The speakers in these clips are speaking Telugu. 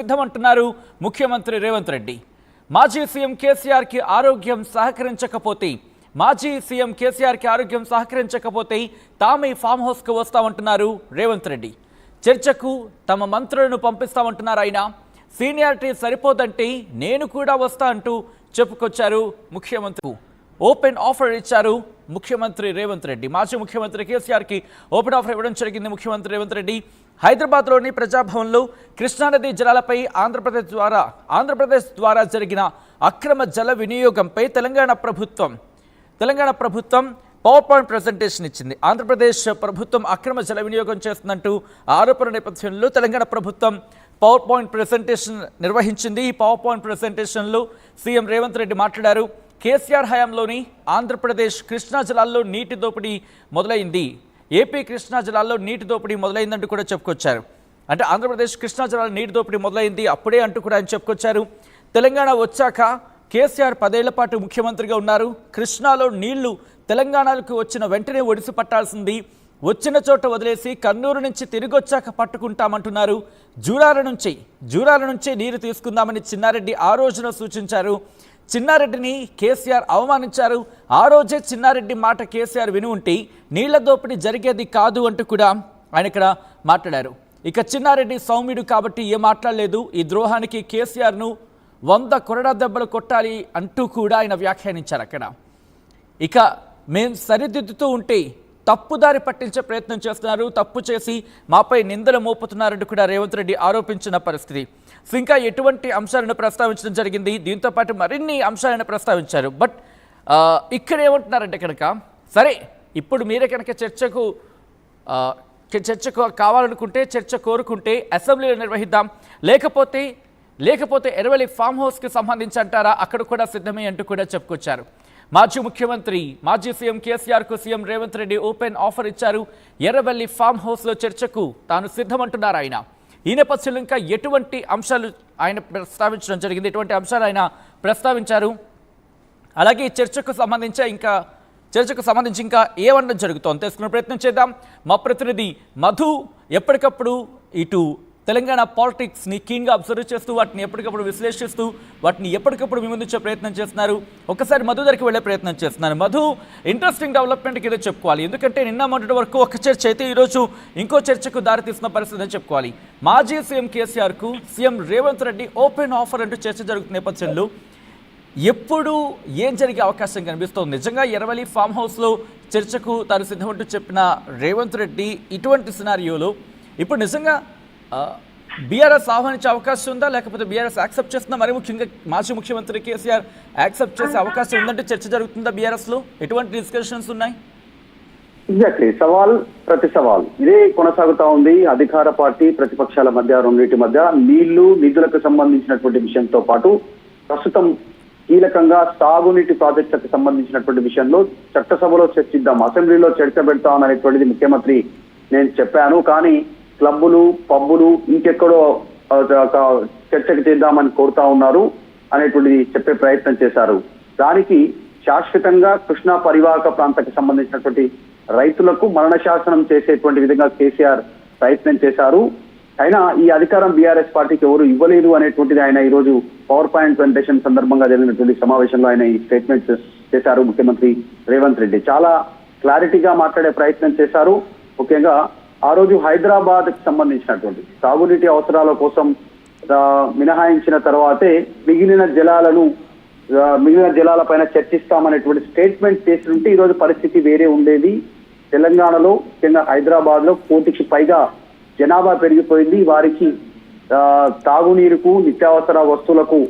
సిద్ధమంటున్నారు ముఖ్యమంత్రి రేవంత్ రెడ్డి. మాజీ సీఎం కేసీఆర్ కి ఆరోగ్యం సహకరించకపోతే తామే ఫామ్ హౌస్ కు వస్తామంటున్నారు రేవంత్ రెడ్డి. చర్చకు తమ మంత్రులను పంపిస్తామంటున్నారు ఆయన. సీనియారిటీ సరిపోదంటే నేను కూడా వస్తా అంటూ చెప్పుకొచ్చారు ముఖ్యమంత్రి. ఓపెన్ ఆఫర్ ఇచ్చారు ముఖ్యమంత్రి రేవంత్ రెడ్డి. మాజీ ముఖ్యమంత్రి కేసీఆర్ కి ఓపెన్ ఆఫర్ ఇవ్వడం జరిగింది ముఖ్యమంత్రి రేవంత్ రెడ్డి. హైదరాబాద్లోని ప్రజాభవన్లో కృష్ణానది జలాలపై ఆంధ్రప్రదేశ్ ద్వారా జరిగిన అక్రమ జల వినియోగంపై తెలంగాణ ప్రభుత్వం పవర్ పాయింట్ ప్రెజెంటేషన్ ఇచ్చింది. ఆంధ్రప్రదేశ్ ప్రభుత్వం అక్రమ జల వినియోగం చేస్తుందంటూ ఆరోపణ నేపథ్యంలో తెలంగాణ ప్రభుత్వం పవర్ పాయింట్ ప్రెజెంటేషన్ నిర్వహించింది. ఈ పవర్ పాయింట్ ప్రెజెంటేషన్లో సీఎం రేవంత్ రెడ్డి మాట్లాడారు. కేసీఆర్ హయాంలోని ఆంధ్రప్రదేశ్ కృష్ణా జలాల్లో నీటి దోపిడీ మొదలైంది, ఏపీ కృష్ణా జలాల్లో నీటి దోపిడీ మొదలైందంటూ కూడా చెప్పుకొచ్చారు. అంటే ఆంధ్రప్రదేశ్ కృష్ణా జలాల్లో నీటి దోపిడీ మొదలైంది అప్పుడే అంటూ కూడా ఆయన చెప్పుకొచ్చారు. తెలంగాణ వచ్చాక కేసీఆర్ 10 ఏళ్ల పాటు ముఖ్యమంత్రిగా ఉన్నారు. కృష్ణాలో నీళ్లు తెలంగాణకు వచ్చిన వెంటనే ఒడిసి పట్టాల్సింది, వచ్చిన చోట వదిలేసి కన్నూరు నుంచి తిరిగి వచ్చాక పట్టుకుంటామంటున్నారు. జూరాల నుంచి నీరు తీసుకుందామని చిన్నారెడ్డి ఆ రోజున సూచించారు. చిన్నారెడ్డిని కేసీఆర్ అవమానించారు. ఆ రోజే చిన్నారెడ్డి మాట కేసీఆర్ విని ఉంటే నీళ్ల దోపిడీ జరిగేది కాదు అంటూ కూడా ఆయన ఇక్కడ మాట్లాడారు. ఇక చిన్నారెడ్డి సౌమ్యుడు కాబట్టి ఏం మాట్లాడలేదు. ఈ ద్రోహానికి కేసీఆర్ను 100 కొరడా దెబ్బలు కొట్టాలి అంటూ కూడా ఆయన వ్యాఖ్యానించారు. అక్కడ ఇక మేం సరిదిద్దుతూ ఉంటే తప్పుదారి పట్టించే ప్రయత్నం చేస్తున్నారు, తప్పు చేసి మాపై నిందలు మోపుతున్నారంటూ కూడా రేవంత్ రెడ్డి ఆరోపించిన పరిస్థితి. ఇంకా ఎటువంటి అంశాలను ప్రస్తావించడం జరిగింది, దీంతో పాటు మరిన్ని అంశాలను ప్రస్తావించారు. బట్ ఇక్కడ ఏమంటున్నారంటే కనుక సరే ఇప్పుడు మీరే కనుక చర్చకు కావాలనుకుంటే చర్చ కోరుకుంటే అసెంబ్లీలో నిర్వహిద్దాం, లేకపోతే ఎర్రవల్లి ఫామ్ హౌస్కి సంబంధించి అంటారా, అక్కడ కూడా సిద్ధమే అంటూ కూడా చెప్పుకొచ్చారు. మాజీ సీఎం కేసీఆర్కు CM Revanth Reddy open offer ఇచ్చారు. ఎర్రవల్లి ఫామ్ హౌస్లో చర్చకు తాను సిద్ధమంటున్నారు ఆయన. ఈ నేపథ్యంలో ఇంకా ఎటువంటి అంశాలు ఆయన ప్రస్తావించడం జరిగింది, ఎటువంటి అంశాలు ఆయన ప్రస్తావించారు, అలాగే చర్చకు సంబంధించి ఇంకా ఏమనడం జరుగుతోంది తెలుసుకునే ప్రయత్నం చేద్దాం. మా ప్రతినిధి మధు ఎప్పటికప్పుడు ఇటు తెలంగాణ పాలిటిక్స్ని కీన్గా అబ్జర్వ్ చేస్తూ వాటిని ఎప్పటికప్పుడు విశ్లేషిస్తూ వాటిని ఎప్పటికప్పుడు మీ ముందుంచే ప్రయత్నం చేస్తున్నారు. ఒకసారి మధు దగ్గరికి వెళ్ళే ప్రయత్నం చేస్తున్నారు. మధు, ఇంట్రెస్టింగ్ డెవలప్మెంట్కి ఏదో చెప్పుకోవాలి, ఎందుకంటే నిన్న మొదటి వరకు ఒక చర్చ అయితే ఈరోజు ఇంకో చర్చకు దారితీసిన పరిస్థితి అని చెప్పుకోవాలి. మాజీ సీఎం కేసీఆర్కు CM Revanth Reddy open offer అంటూ చర్చ జరుగుతున్న నేపథ్యంలో ఎప్పుడు ఏం జరిగే అవకాశం కనిపిస్తోంది? నిజంగా ఎర్రవల్లి ఫామ్ హౌస్లో చర్చకు తాను సిద్ధమంటూ చెప్పిన రేవంత్ రెడ్డి ఇటువంటి సినారియోలో ఇప్పుడు నిజంగా బీఆర్ఎస్ ఆహ్వానించే అవకాశం ఉందా, లేకపోతే బీఆర్ఎస్ యాక్సెప్ట్ చేస్తుందా? మరి ముఖ్యంగా మాజీ ముఖ్యమంత్రి కేసీఆర్ యాక్సెప్ట్ చేసే అవకాశం ఉందంటే చర్చ జరుగుతుందా బీఆర్ఎస్ లో? ఎటువంటి డిస్కషన్స్ ఉన్నాయి? ఎగ్జాక్ట్లీ, సవాల్ ప్రతి సవాల్ ఇదే కొనసాగుతా ఉంది. అధికార పార్టీ ప్రతిపక్షాల మధ్య, రెండింటి మధ్య నిధులకు సంబంధించినటువంటి విషయంతో పాటు ప్రస్తుతం కీలకంగా సాగునీటి ప్రాజెక్టులకు సంబంధించినటువంటి విషయంలో చట్టసభలో చర్చిద్దాం, అసెంబ్లీలో చర్చ పెడతాం అనేటువంటిది ముఖ్యమంత్రి నేను చెప్పాను, కానీ క్లబ్బులు పబ్బులు ఇంకెక్కడో చర్చకు చేద్దామని కోరుతా ఉన్నారు అనేటువంటిది చెప్పే ప్రయత్నం చేశారు. దానికి శాశ్వతంగా కృష్ణా పరివాహక ప్రాంతానికి సంబంధించినటువంటి రైతులకు మరణ శాసనం చేసేటువంటి విధంగా కేసీఆర్ ప్రయత్నం చేశారు. అయినా ఈ అధికారం బీఆర్ఎస్ పార్టీకి ఎవరు ఇవ్వలేదు అనేటువంటిది ఆయన ఈ రోజు పవర్ పాయింట్ ప్రెజెంటేషన్ సందర్భంగా జరిగినటువంటి సమావేశంలో ఆయన ఈ స్టేట్మెంట్ చేశారు. ముఖ్యమంత్రి రేవంత్ రెడ్డి చాలా క్లారిటీగా మాట్లాడే ప్రయత్నం చేశారు. ముఖ్యంగా ఆ రోజు హైదరాబాద్ కి సంబంధించినటువంటి సాగునీటి అవసరాల కోసం మినహాయించిన తర్వాతే మిగిలిన జలాలపైన చర్చిస్తామనేటువంటి స్టేట్మెంట్ చేస్తుంటే ఈ రోజు పరిస్థితి వేరే ఉండేది. తెలంగాణలో ముఖ్యంగా హైదరాబాద్ లో 1 కోటికి పైగా జనాభా పెరిగిపోయింది. వారికి తాగునీరుకు, నిత్యావసర వస్తువులకు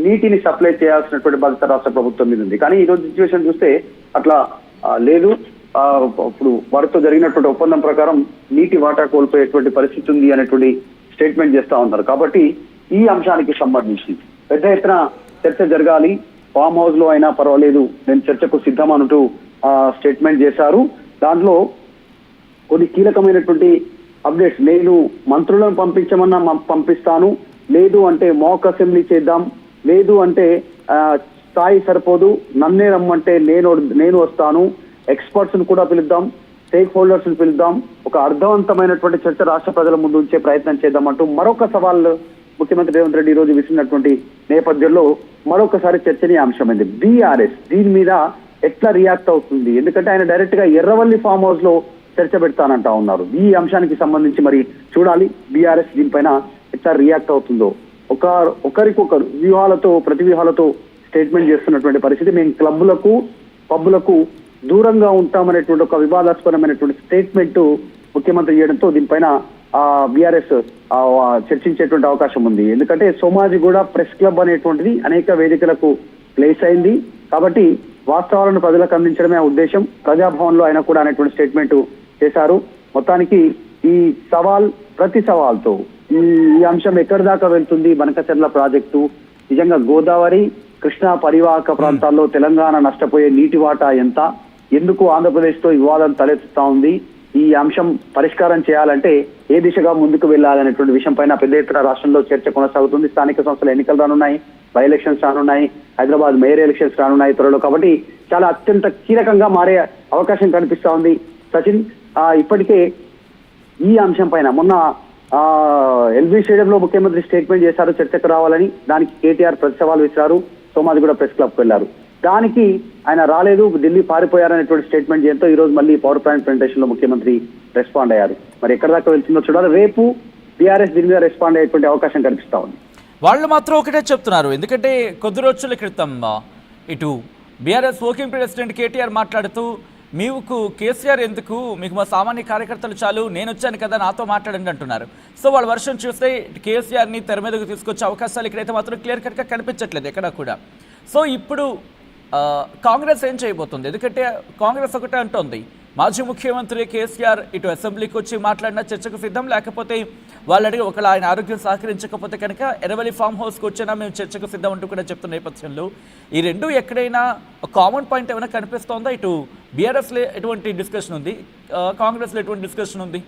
నీటిని సప్లై చేయాల్సినటువంటి బాధ్యత రాష్ట్ర ప్రభుత్వం మీద ఉంది. కానీ ఈ రోజు సిచ్యువేషన్ చూస్తే అట్లా లేదు. ఇప్పుడు వారితో జరిగినటువంటి ఒప్పందం ప్రకారం నీటి వాటా కోల్పోయేటువంటి పరిస్థితి ఉంది అనేటువంటి స్టేట్మెంట్ చేస్తా ఉన్నారు. కాబట్టి ఈ అంశానికి సంబంధించి పెద్ద ఎత్తున చర్చ జరగాలి, ఫామ్ హౌస్ లో అయినా పర్వాలేదు, నేను చర్చకు సిద్ధం అంటూ స్టేట్మెంట్ చేశారు. దాంట్లో కొన్ని కీలకమైనటువంటి అప్డేట్స్, నేను మంత్రులను పంపించమన్నా పంపిస్తాను, లేదు అంటే మాక్ అసెంబ్లీ చేద్దాం, లేదు అంటే స్థాయి సరిపోదు, నన్నే రమ్మంటే నేను వస్తాను, ఎక్స్పర్ట్స్ ను కూడా పిలుద్దాం, స్టేక్ హోల్డర్స్ ని పిలుద్దాం, ఒక అర్థవంతమైనటువంటి చర్చ రాష్ట్ర ప్రజల ముందు ఉంచే ప్రయత్నం చేద్దామంటూ మరొక సవాల్ ముఖ్యమంత్రి రేవంత్ రెడ్డి ఈ రోజు విసిరినటువంటి నేపథ్యంలో మరొకసారి చర్చనీయాంశమైంది బీఆర్ఎస్ దీని మీద ఎట్లా రియాక్ట్ అవుతుంది. ఎందుకంటే ఆయన డైరెక్ట్ గా ఎర్రవల్లి ఫామ్ హౌస్ లో చర్చ పెడతానంటా ఉన్నారు. ఈ అంశానికి సంబంధించి మరి చూడాలి బీఆర్ఎస్ దీనిపైన ఎట్లా రియాక్ట్ అవుతుందో. ఒకరికొకరు వ్యూహాలతో ప్రతి వ్యూహాలతో స్టేట్మెంట్ చేస్తున్నటువంటి పరిస్థితి. మేము క్లబ్లకు పబ్బులకు దూరంగా ఉంటామనేటువంటి ఒక వివాదాస్పదమైనటువంటి స్టేట్మెంట్ ముఖ్యమంత్రి చేయడంతో దీనిపైన బీఆర్ఎస్ చర్చించేటువంటి అవకాశం ఉంది. ఎందుకంటే సోమాజిగూడ ప్రెస్ క్లబ్ అనేటువంటిది అనేక వేదికలకు ప్లేస్ అయింది కాబట్టి వాస్తవాలను ప్రజలకు అందించడమే ఆ ఉద్దేశం. ప్రజాభవన్ లో ఆయన కూడా అనేటువంటి స్టేట్మెంట్ చేశారు. మొత్తానికి ఈ సవాల్ ప్రతి సవాల్తో ఈ అంశం ఎక్కడి దాకా వెళ్తుంది. బనకచర్ల ప్రాజెక్టు నిజంగా గోదావరి కృష్ణా పరివాహక ప్రాంతాల్లో తెలంగాణ నష్టపోయే నీటి వాటా ఎంత, ఎందుకు ఆంధ్రప్రదేశ్ తో వివాదం తలెత్తుతా ఉంది, ఈ అంశం పరిష్కారం చేయాలంటే ఏ దిశగా ముందుకు వెళ్ళాలనేటువంటి విషయం పైన పెద్ద ఎత్తున రాష్ట్రంలో చర్చ కొనసాగుతుంది. స్థానిక సంస్థల ఎన్నికలు రానున్నాయి, బై ఎలక్షన్స్ రానున్నాయి, హైదరాబాద్ మేయర్ ఎలక్షన్స్ రానున్నాయి త్వరలో. కాబట్టి చాలా అత్యంత కీలకంగా మారే అవకాశం కనిపిస్తా ఉంది. సచిన్ ఇప్పటికే ఈ అంశం పైన మొన్న ఎల్బీ స్టేడియంలో ముఖ్యమంత్రి స్టేట్మెంట్ చేశారు చర్చకు రావాలని. దానికి కేటీఆర్ ప్రతి సవాల్ విసిరారు. సోమాజిగూడ ప్రెస్ క్లబ్కి వెళ్లారు. దానికి ఆయన రాలేదు, ఢిల్లీ పారిపోయారనేటువంటి స్టేట్మెంట్ చేయడంతో ఈ రోజు మళ్ళీ పవర్ పాయింట్ ప్రెజెంటేషన్ లో ముఖ్యమంత్రి రెస్పాండ్ అయ్యారు. మరి ఎక్కడ దాకా వెళ్తుందో చూడాలి. రేపు బీఆర్ఎస్ దీని మీద రెస్పాండ్ అయ్యేటువంటి అవకాశం కనిపిస్తా ఉంది. వాళ్ళు మాత్రం ఒకటే చెప్తున్నారు. ఎందుకంటే కొద్ది రోజుల క్రితం ఇటు బీఆర్ఎస్ వర్కింగ్ ప్రెసిడెంట్ కేటీఆర్ మాట్లాడుతూ మీకు కేసీఆర్ ఎందుకు, మీకు మా సామాన్య కార్యకర్తలు చాలు, నేను వచ్చాను కదా నాతో మాట్లాడండి అంటున్నారు. సో వాళ్ళ వర్షన్ చూస్తే కేసీఆర్ని తెర మీదకు తీసుకొచ్చే అవకాశాలు ఇక్కడైతే మాత్రం క్లియర్ కట్గా కనిపించట్లేదు ఎక్కడా కూడా. సో ఇప్పుడు కాంగ్రెస్ ఏం చేయబోతుంది? ఎందుకంటే కాంగ్రెస్ ఒకటే అంటోంది మాజీ ముఖ్యమంత్రి కేసీఆర్ ఇటు అసెంబ్లీకి వచ్చి మాట్లాడిన చర్చకు సిద్ధం, లేకపోతే వాళ్ళు అడిగి ఒకవేళ ఆయన ఆరోగ్యం సహకరించకపోతే కనుక ఎర్రవల్లి ఫామ్ హౌస్కి వచ్చినా మేము చర్చకు సిద్ధం అంటూ కూడా చెప్తున్న నేపథ్యంలో ఈ రెండు ఎక్కడైనా కామన్ పాయింట్ ఏమైనా కనిపిస్తోందా? ఇటు బీఆర్ఎస్లో ఎటువంటి డిస్కషన్ ఉంది, కాంగ్రెస్లో ఎటువంటి డిస్కషన్ ఉంది?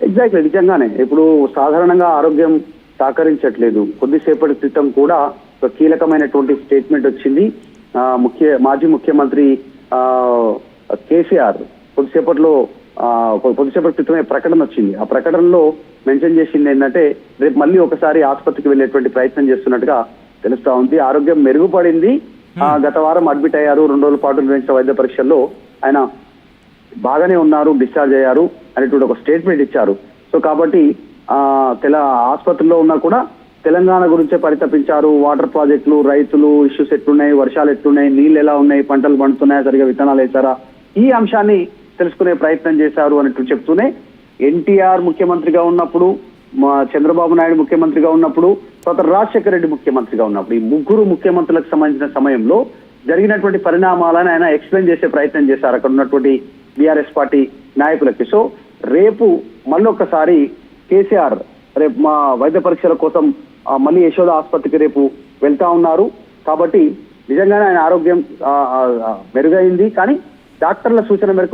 ఎగ్జాక్ట్లీ నిజంగానే ఇప్పుడు సాధారణంగా ఆరోగ్యం సహకరించట్లేదు. కొద్దిసేపటి క్రితం కూడా ఒక కీలకమైనటువంటి స్టేట్మెంట్ వచ్చింది. మాజీ ముఖ్యమంత్రి కేసీఆర్ కొద్దిసేపటి క్రితమే ప్రకటన వచ్చింది. ఆ ప్రకటనలో మెన్షన్ చేసింది ఏంటంటే రేపు మళ్ళీ ఒకసారి ఆసుపత్రికి వెళ్ళేటువంటి ప్రయత్నం చేస్తున్నట్టుగా తెలుస్తా ఉంది. ఆరోగ్యం మెరుగుపడింది, గత వారం అడ్మిట్ అయ్యారు, 2 రోజుల పాటు నిర్వహించిన వైద్య పరీక్షల్లో ఆయన బాగానే ఉన్నారు, డిశ్చార్జ్ అయ్యారు అనేటువంటి ఒక స్టేట్మెంట్ ఇచ్చారు. సో కాబట్టి ఆసుపత్రిలో ఉన్నా కూడా తెలంగాణ గురించే పరితపించారు. వాటర్ ప్రాజెక్టులు, రైతులు ఇష్యూస్ ఎట్లున్నాయి, వర్షాలు ఎట్లున్నాయి, నీళ్ళు ఎలా ఉన్నాయి, పంటలు పండుతున్నాయా, సరిగా విత్తనాలు వేశారా, ఈ అంశాన్ని తెలుసుకునే ప్రయత్నం చేశారు అన్నట్టు చెప్తూనే ఎన్టీఆర్ ముఖ్యమంత్రిగా ఉన్నప్పుడు, చంద్రబాబు నాయుడు ముఖ్యమంత్రిగా ఉన్నప్పుడు, తర్వాత రాజశేఖర రెడ్డి ముఖ్యమంత్రిగా ఉన్నప్పుడు ఈ ముగ్గురు ముఖ్యమంత్రులకు సంబంధించిన సమయంలో జరిగినటువంటి పరిణామాలను ఆయన ఎక్స్ప్లెయిన్ చేసే ప్రయత్నం చేశారు అక్కడ ఉన్నటువంటి బీఆర్ఎస్ పార్టీ నాయకులకి. సో రేపు మళ్ళొక్కసారి కేసీఆర్ రేపు మా వైద్య పరీక్షల కోసం మళ్ళీ యశోద ఆసుపత్రికి రేపు వెళ్తా ఉన్నారు. కాబట్టి నిజంగానే ఆయన ఆరోగ్యం మెరుగైంది. కానీ డాక్టర్ల సూచన మేరకు